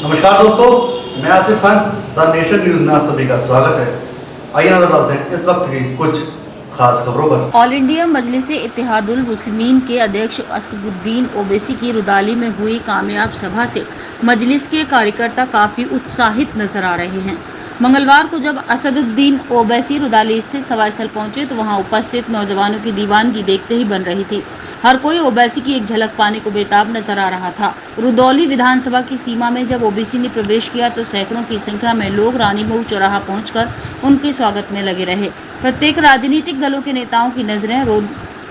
नमस्कार दोस्तों, मैं Asif Khan the nation news में आप सभी का स्वागत है। आइए नजर डालते हैं इस वक्त की कुछ खास खबरों पर। ऑल इंडिया मजलिस इत्तेहादुल मुस्लिमीन के अध्यक्ष असदुद्दीन ओवैसी की रुदाली में हुई कामयाब सभा से मजलिस के कार्यकर्ता काफी उत्साहित नजर आ रहे हैं। मंगलवार को जब असदुद्दीन ओवैसी रुदाली स्थित सभा स्थल पहुंचे तो वहां उपस्थित नौजवानों की दीवानगी देखते ही बन रही थी। हर कोई ओवैसी की एक झलक पाने को बेताब नजर आ रहा था। रुदौली विधानसभा की सीमा में जब ओवैसी ने प्रवेश किया तो सैकड़ों की संख्या में लोग रानीमऊ चौराहा पहुंचकर उनके स्वागत में लगे रहे। प्रत्येक राजनीतिक दलों के नेताओं की नजरें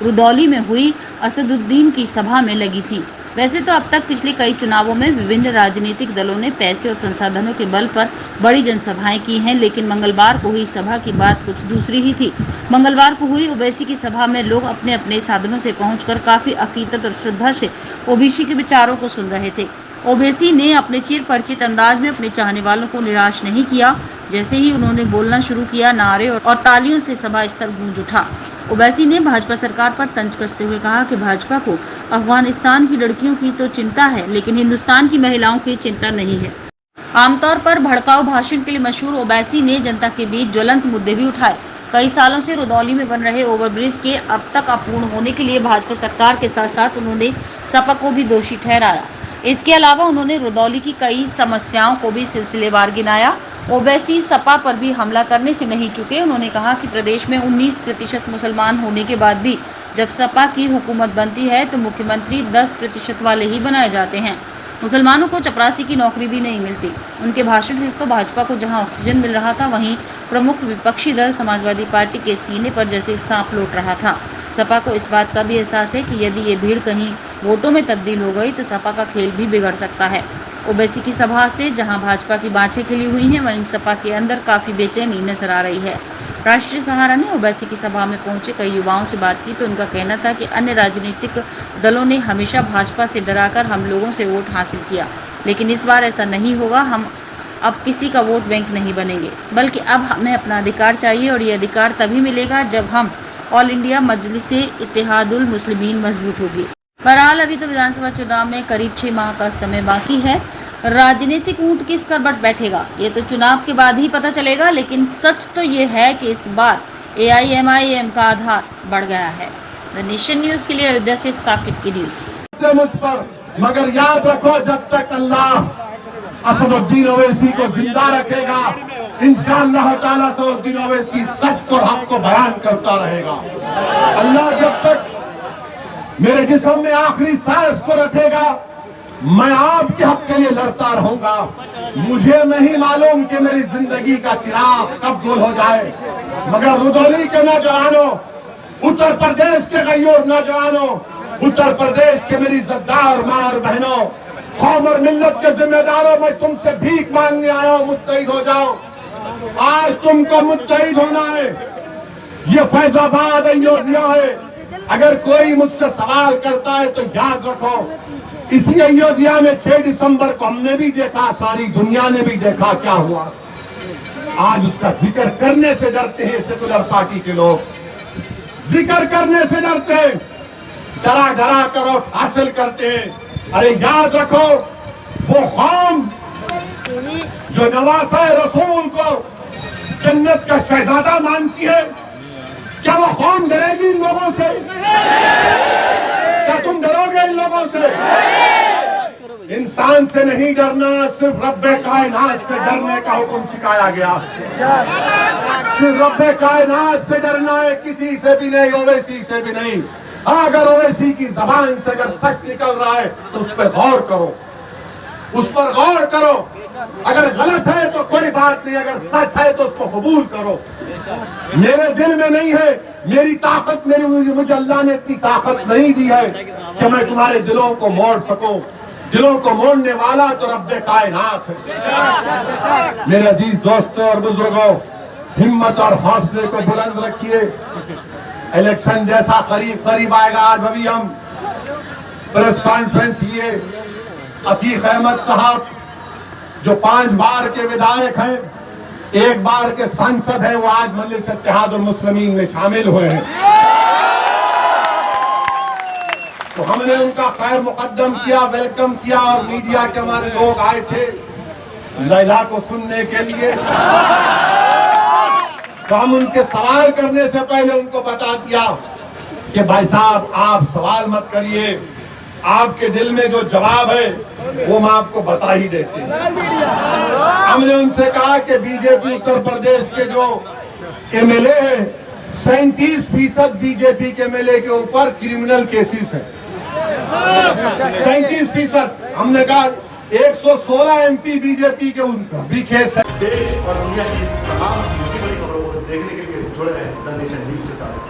रुदौली में हुई असदुद्दीन की सभा में लगी थी। वैसे तो अब तक पिछले कई चुनावों में विभिन्न राजनीतिक दलों ने पैसे और संसाधनों के बल पर बड़ी जनसभाएं की हैं, लेकिन मंगलवार को हुई सभा की बात कुछ दूसरी ही थी। मंगलवार को हुई ओवैसी की सभा में लोग अपने अपने साधनों से पहुंचकर काफी अकीदत और श्रद्धा से ओवैसी के विचारों को सुन रहे थे। ओवैसी ने अपने चिर परिचित अंदाज में अपने चाहने वालों को निराश नहीं किया। जैसे ही उन्होंने बोलना शुरू किया, नारे और तालियों से सभा स्थल गूंज उठा। ओवैसी ने भाजपा सरकार पर तंज कसते हुए कहा कि भाजपा को अफगानिस्तान की लड़कियों की तो चिंता है, लेकिन हिंदुस्तान की महिलाओं की चिंता नहीं है। आमतौर पर भड़काऊ भाषण के लिए मशहूर ओवैसी ने जनता के बीच ज्वलंत मुद्दे भी उठाए। कई सालों से रुदौली में बन रहे ओवरब्रिज के अब तक अपूर्ण होने के लिए भाजपा सरकार के साथ साथ उन्होंने सपा को भी दोषी ठहराया। इसके अलावा उन्होंने रुदौली की कई समस्याओं को भी सिलसिलेवार गिनाया। ओवैसी सपा पर भी हमला करने से नहीं चुके। उन्होंने कहा कि प्रदेश में 19% मुसलमान होने के बाद भी जब सपा की हुकूमत बनती है तो मुख्यमंत्री 10% वाले ही बनाए जाते हैं। मुसलमानों को चपरासी की नौकरी भी नहीं मिलती। उनके भाषण से तो भाजपा को जहां ऑक्सीजन मिल रहा था, वहीं प्रमुख विपक्षी दल समाजवादी पार्टी के सीने पर जैसे सांप लौट रहा था। सपा को इस बात का भी एहसास है कि यदि ये भीड़ कहीं वोटों में तब्दील हो गई तो सपा का खेल भी बिगड़ सकता है। ओवैसी की सभा से जहां भाजपा की बाँछें खिली हुई हैं, वहीं सपा के अंदर काफ़ी बेचैनी नजर आ रही है। राष्ट्रीय सहारा ने ओवैसी की सभा में पहुंचे कई युवाओं से बात की तो उनका कहना था कि अन्य राजनीतिक दलों ने हमेशा भाजपा से डराकर हम लोगों से वोट हासिल किया, लेकिन इस बार ऐसा नहीं होगा। हम अब किसी का वोट बैंक नहीं बनेंगे, बल्कि अब हमें अपना अधिकार चाहिए और ये अधिकार तभी मिलेगा जब हम ऑल इंडिया मजलिस इत्तेहादुल मुस्लिमीन मजबूत होगी। बहरहाल अभी तो विधानसभा चुनाव में करीब 6 माह का समय बाकी है। राजनीतिक ऊंट किस कर बट बैठेगा ये तो चुनाव के बाद ही पता चलेगा, लेकिन सच तो ये है कि इस बार AIMIM का आधार बढ़ गया है। द नेशन न्यूज के लिए अयोध्या से साकिब की न्यूज। मुझ पर, मगर याद रखो, जब तक अल्लाह असदुद्दीन ओवैसी को जिंदा रखेगा, इंशाअल्लाह ताला असदुद्दीन ओवैसी सच को हक को बयान करता रहेगा। अल्लाह जब तक मेरे जिस्म में आखिरी सांस को रखेगा, मैं आपके हक के लिए लड़ता रहूंगा। मुझे नहीं मालूम कि मेरी जिंदगी का चिराग कब गुल हो जाए, मगर रुदौली के नौजवानों, उत्तर प्रदेश के गयूर नौजवानों, उत्तर प्रदेश के मेरी इज्जतदार माँ और बहनों, कौम और मिल्लत के जिम्मेदारों, मैं तुमसे भीख मांगने आया हूं, मुत्तहिद हो जाओ। आज तुमको मुत्तहिद होना है। ये फैजाबाद अयोध्या है। अगर कोई मुझसे सवाल करता है तो याद रखो, इसी अयोध्या में 6 दिसंबर को हमने भी देखा, सारी दुनिया ने भी देखा क्या हुआ। आज उसका जिक्र करने से डरते हैं सेकुलर पार्टी के लोग, जिक्र करने से डरते हैं, डरा डरा कर वोट हासिल करते हैं। अरे याद रखो, वो कौम जो नवासा रसूल को जन्नत का शहजादा मानती है, क्या वो कौम डरेगी इन लोगों से? क्या तुम डरोगे इन लोगों से? इंसान से नहीं डरना, सिर्फ रब्बे कायनात से डरने का हुक्म सिखाया गया। सिर्फ रब्बे कायनात से डरना है, किसी से भी नहीं, ओवैसी से भी नहीं। अगर ओवैसी की जबान से अगर सच निकल रहा है तो उस पर गौर करो, उस पर गौर करो। अगर गलत है तो कोई बात नहीं, अगर सच है तो उसको कबूल करो। मेरे दिल में नहीं है, मेरी ताकत, मुझे अल्लाह ने इतनी ताकत नहीं दी है कि मैं तुम्हारे दिलों को मोड़ सकूं। दिलों को मोड़ने वाला तो रब्बे कायनात है। मेरे अजीज दोस्तों और बुजुर्गों, हिम्मत और हौसले को बुलंद रखिए। इलेक्शन जैसा करीब करीब आएगा। आज अभी हम प्रेस कॉन्फ्रेंस लिए, अतीक अहमद साहब जो 5 बार के विधायक हैं, 1 बार के सांसद हैं, वो आज मजलिस इत्तेहादुल मुस्लिमीन में शामिल हुए हैं। तो हमने उनका खैर मुकद्दम किया, वेलकम किया, और मीडिया के हमारे लोग आए थे। लैला को सुनने के लिए। तो हम उनके सवाल करने से पहले उनको बता दिया कि भाई साहब आप सवाल मत करिए, आपके दिल में जो जवाब है वो हम आपको बता ही देते हैं। हमने उनसे कहा कि बीजेपी उत्तर प्रदेश के जो एमएलए हैं 37% बीजेपी के एमएलए के ऊपर क्रिमिनल केसेस है। 37%। हमने कहा 116 एमपी बीजेपी के उनका भी केस है। देश और दुनिया की तमाम छोटी बड़ी खबरों को देखने के लिए जुड़े रहें द नेशन न्यूज के साथ।